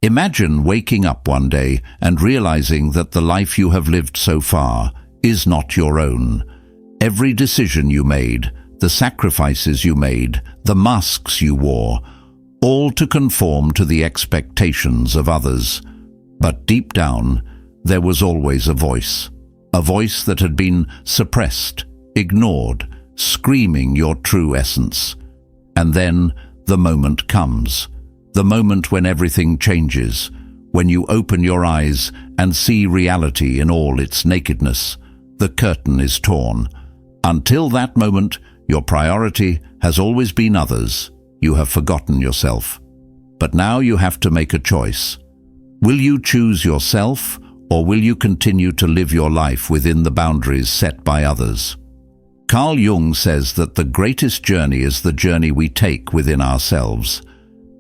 Imagine waking up one day and realizing that the life you have lived so far is not your own. Every decision you made, the sacrifices you made, the masks you wore, all to conform to the expectations of others. But deep down, there was always a voice that had been suppressed, ignored, screaming your true essence. And then the moment comes, the moment when everything changes, when you open your eyes and see reality in all its nakedness. The curtain is torn. Until that moment, your priority has always been others. You have forgotten yourself. But now you have to make a choice. Will you choose yourself, or will you continue to live your life within the boundaries set by others? Carl Jung says that the greatest journey is the journey we take within ourselves.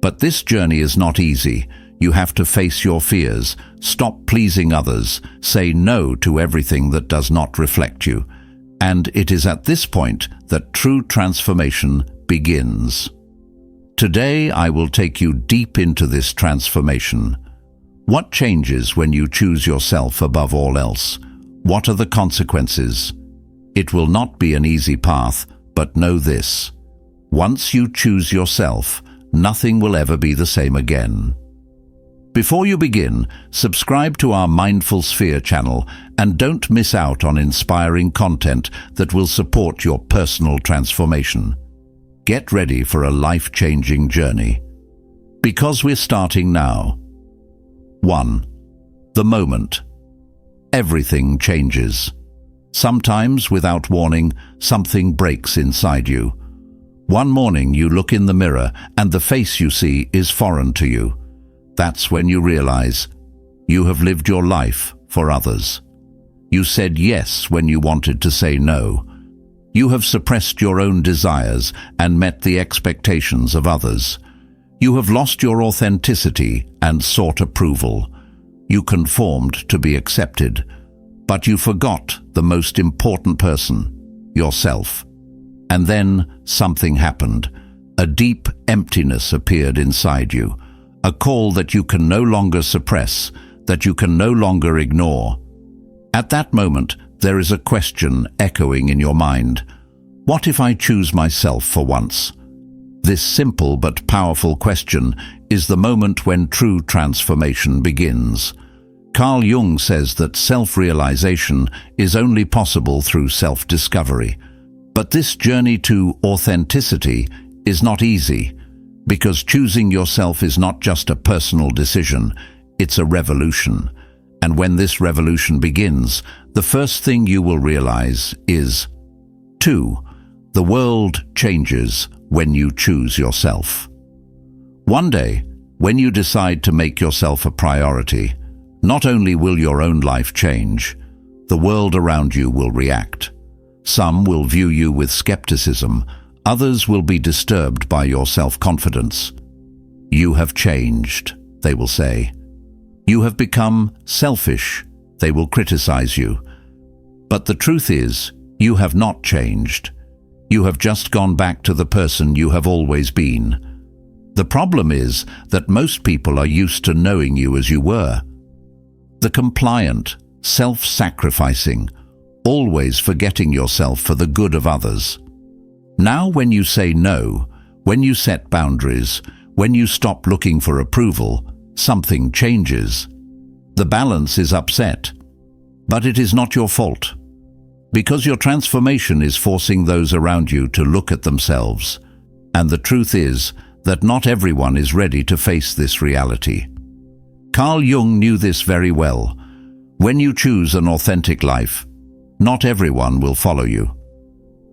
But this journey is not easy. You have to face your fears, stop pleasing others, say no to everything that does not reflect you. And it is at this point that true transformation begins. Today I will take you deep into this transformation. What changes when you choose yourself above all else? What are the consequences? It will not be an easy path, but know this. Once you choose yourself, nothing will ever be the same again. Before you begin, subscribe to our Mindful Sphere channel and don't miss out on inspiring content that will support your personal transformation. Get ready for a life-changing journey. Because we're starting now. 1. The moment. Everything changes. Sometimes, without warning, something breaks inside you. One morning you look in the mirror and the face you see is foreign to you. That's when you realize you have lived your life for others. You said yes when you wanted to say no. You have suppressed your own desires and met the expectations of others. You have lost your authenticity and sought approval. You conformed to be accepted, but you forgot the most important person, yourself. And then something happened. A deep emptiness appeared inside you. A call that you can no longer suppress, that you can no longer ignore. At that moment, there is a question echoing in your mind. What if I choose myself for once? This simple but powerful question is the moment when true transformation begins. Carl Jung says that self-realization is only possible through self-discovery. But this journey to authenticity is not easy. Because choosing yourself is not just a personal decision, it's a revolution. And when this revolution begins, the first thing you will realize is 2. The world changes when you choose yourself. One day, when you decide to make yourself a priority, not only will your own life change, the world around you will react. Some will view you with skepticism. Others will be disturbed by your self-confidence. You have changed, they will say. You have become selfish, they will criticize you. But the truth is, you have not changed. You have just gone back to the person you have always been. The problem is that most people are used to knowing you as you were. The compliant, self-sacrificing, always forgetting yourself for the good of others. Now when you say no, when you set boundaries, when you stop looking for approval, something changes. The balance is upset. But it is not your fault. Because your transformation is forcing those around you to look at themselves. And the truth is that not everyone is ready to face this reality. Carl Jung knew this very well. When you choose an authentic life, not everyone will follow you.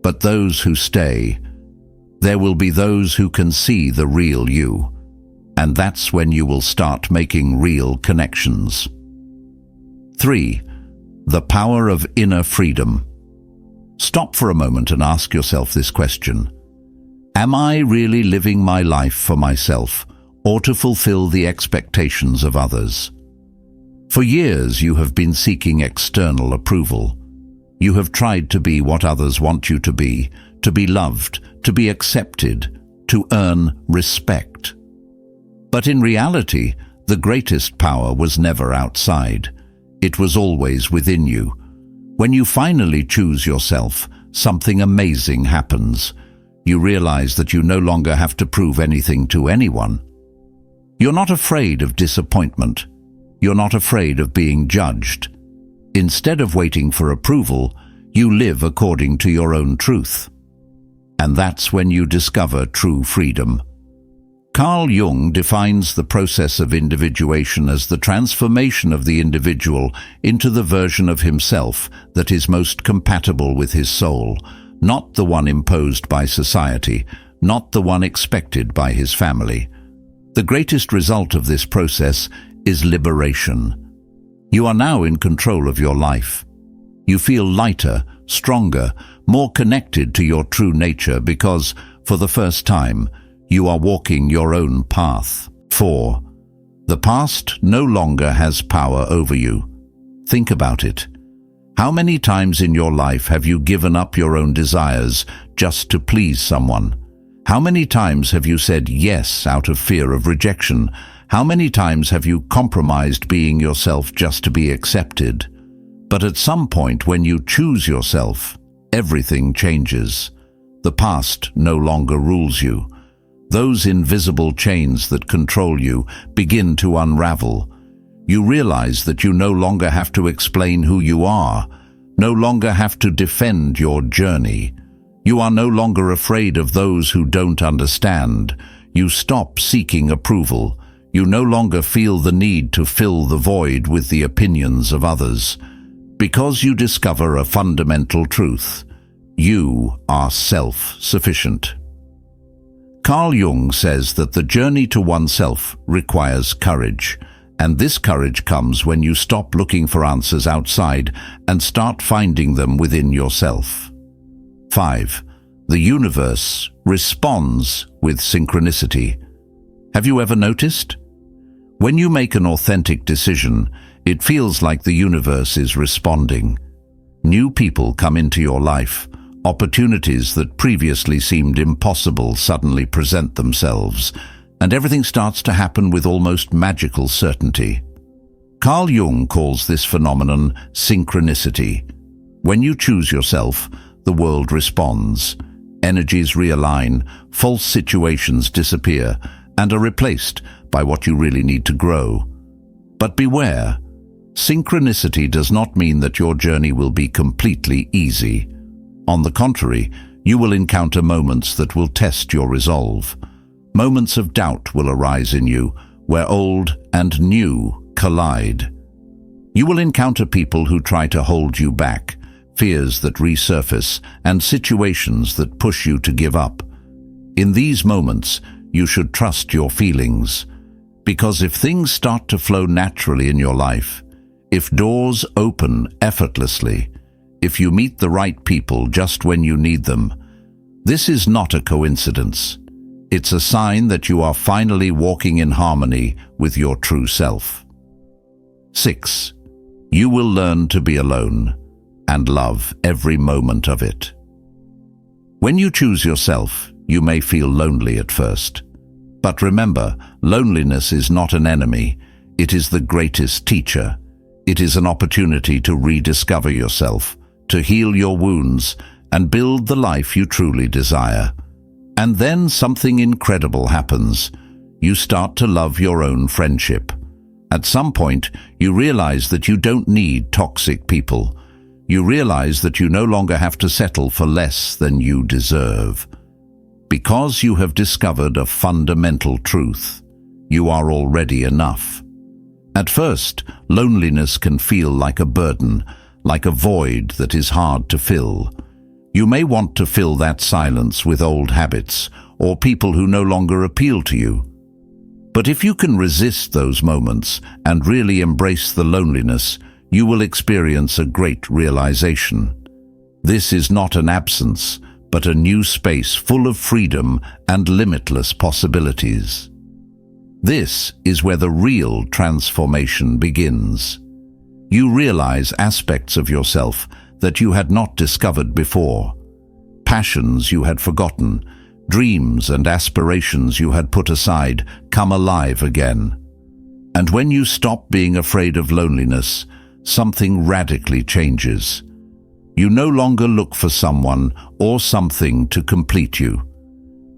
But those who stay, there will be those who can see the real you. And that's when you will start making real connections. 3. The power of inner freedom. Stop for a moment and ask yourself this question. Am I really living my life for myself or to fulfill the expectations of others? For years you have been seeking external approval. You have tried to be what others want you to be loved, to be accepted, to earn respect. But in reality, The greatest power was never outside. It was always within you. When you finally choose yourself, something amazing happens. You realize that you no longer have to prove anything to anyone. You're not afraid of disappointment. You're not afraid of being judged. Instead of waiting for approval, you live according to your own truth. And that's when you discover true freedom. Carl Jung defines the process of individuation as the transformation of the individual into the version of himself that is most compatible with his soul, not the one imposed by society, not the one expected by his family. The greatest result of this process is liberation. You are now in control of your life. You feel lighter, stronger, more connected to your true nature because, for the first time, you are walking your own path. 4. The past no longer has power over you. Think about it. How many times in your life have you given up your own desires just to please someone? How many times have you said yes out of fear of rejection? How many times have you compromised being yourself just to be accepted? But at some point when you choose yourself, everything changes. The past no longer rules you. Those invisible chains that control you begin to unravel. You realize that you no longer have to explain who you are, no longer have to defend your journey. You are no longer afraid of those who don't understand. You stop seeking approval. You no longer feel the need to fill the void with the opinions of others. Because you discover a fundamental truth. You are self-sufficient. Carl Jung says that the journey to oneself requires courage, and this courage comes when you stop looking for answers outside and start finding them within yourself. 5. The universe responds with synchronicity. Have you ever noticed? When you make an authentic decision, it feels like the universe is responding. New people come into your life. Opportunities that previously seemed impossible suddenly present themselves, and everything starts to happen with almost magical certainty. Carl Jung calls this phenomenon synchronicity. When you choose yourself, the world responds. Energies realign, false situations disappear, and are replaced by what you really need to grow. But beware, synchronicity does not mean that your journey will be completely easy. On the contrary, you will encounter moments that will test your resolve. Moments of doubt will arise in you, where old and new collide. You will encounter people who try to hold you back, fears that resurface, and situations that push you to give up. In these moments, you should trust your feelings. Because if things start to flow naturally in your life, if doors open effortlessly, if you meet the right people just when you need them, this is not a coincidence. It's a sign that you are finally walking in harmony with your true self. 6. You will learn to be alone and love every moment of it. When you choose yourself, you may feel lonely at first. But remember, loneliness is not an enemy. It is the greatest teacher. It is an opportunity to rediscover yourself, to heal your wounds, and build the life you truly desire. And then something incredible happens. You start to love your own friendship. At some point, you realize that you don't need toxic people. You realize that you no longer have to settle for less than you deserve. Because you have discovered a fundamental truth, you are already enough. At first, loneliness can feel like a burden, like a void that is hard to fill. You may want to fill that silence with old habits or people who no longer appeal to you. But if you can resist those moments and really embrace the loneliness, you will experience a great realization. This is not an absence, but a new space full of freedom and limitless possibilities. This is where the real transformation begins. You realize aspects of yourself that you had not discovered before. Passions you had forgotten, dreams and aspirations you had put aside come alive again. And when you stop being afraid of loneliness, something radically changes. You no longer look for someone or something to complete you,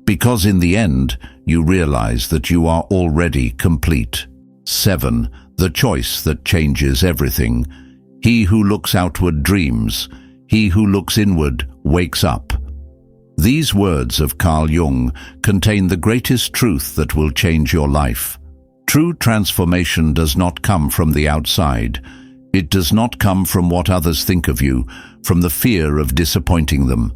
because in the end, you realize that you are already complete. 7. The choice that changes everything. He who looks outward dreams. He who looks inward wakes up. These words of Carl Jung contain the greatest truth that will change your life. True transformation does not come from the outside. It does not come from what others think of you, from the fear of disappointing them.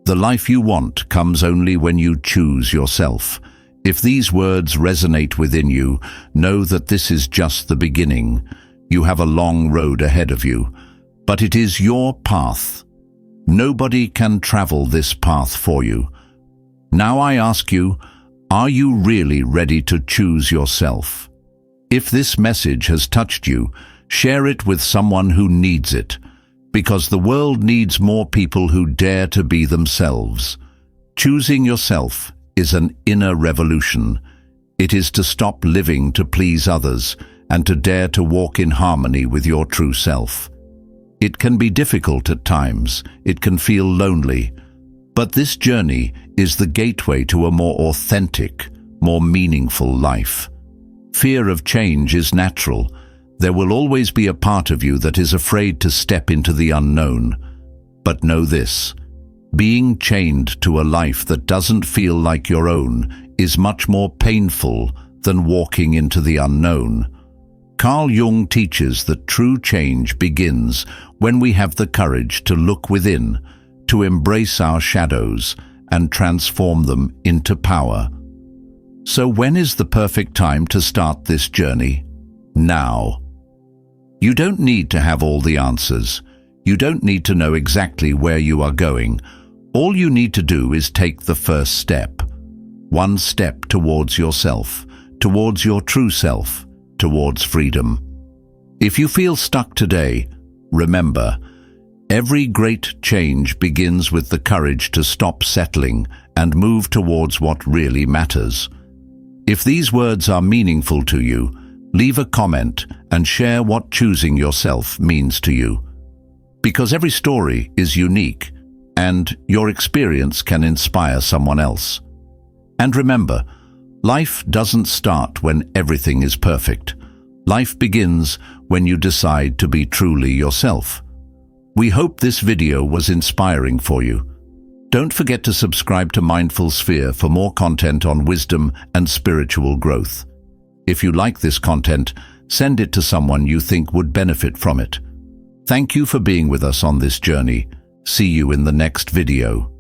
The life you want comes only when you choose yourself. If these words resonate within you, know that this is just the beginning. You have a long road ahead of you, but it is your path. Nobody can travel this path for you. Now I ask you, are you really ready to choose yourself? If this message has touched you, share it with someone who needs it, because the world needs more people who dare to be themselves. Choosing yourself is an inner revolution. It is to stop living to please others and to dare to walk in harmony with your true self. It can be difficult at times, it can feel lonely, but this journey is the gateway to a more authentic, more meaningful life. Fear of change is natural. There will always be a part of you that is afraid to step into the unknown. But know this, being chained to a life that doesn't feel like your own is much more painful than walking into the unknown. Carl Jung teaches that true change begins when we have the courage to look within, to embrace our shadows and transform them into power. So when is the perfect time to start this journey? Now. You don't need to have all the answers. You don't need to know exactly where you are going. All you need to do is take the first step. One step towards yourself, towards your true self, towards freedom. If you feel stuck today, remember, every great change begins with the courage to stop settling and move towards what really matters. If these words are meaningful to you, leave a comment and share what choosing yourself means to you. Because every story is unique, and your experience can inspire someone else. And remember, life doesn't start when everything is perfect. Life begins when you decide to be truly yourself. We hope this video was inspiring for you. Don't forget to subscribe to Mindful Sphere for more content on wisdom and spiritual growth. If you like this content, send it to someone you think would benefit from it. Thank you for being with us on this journey. See you in the next video.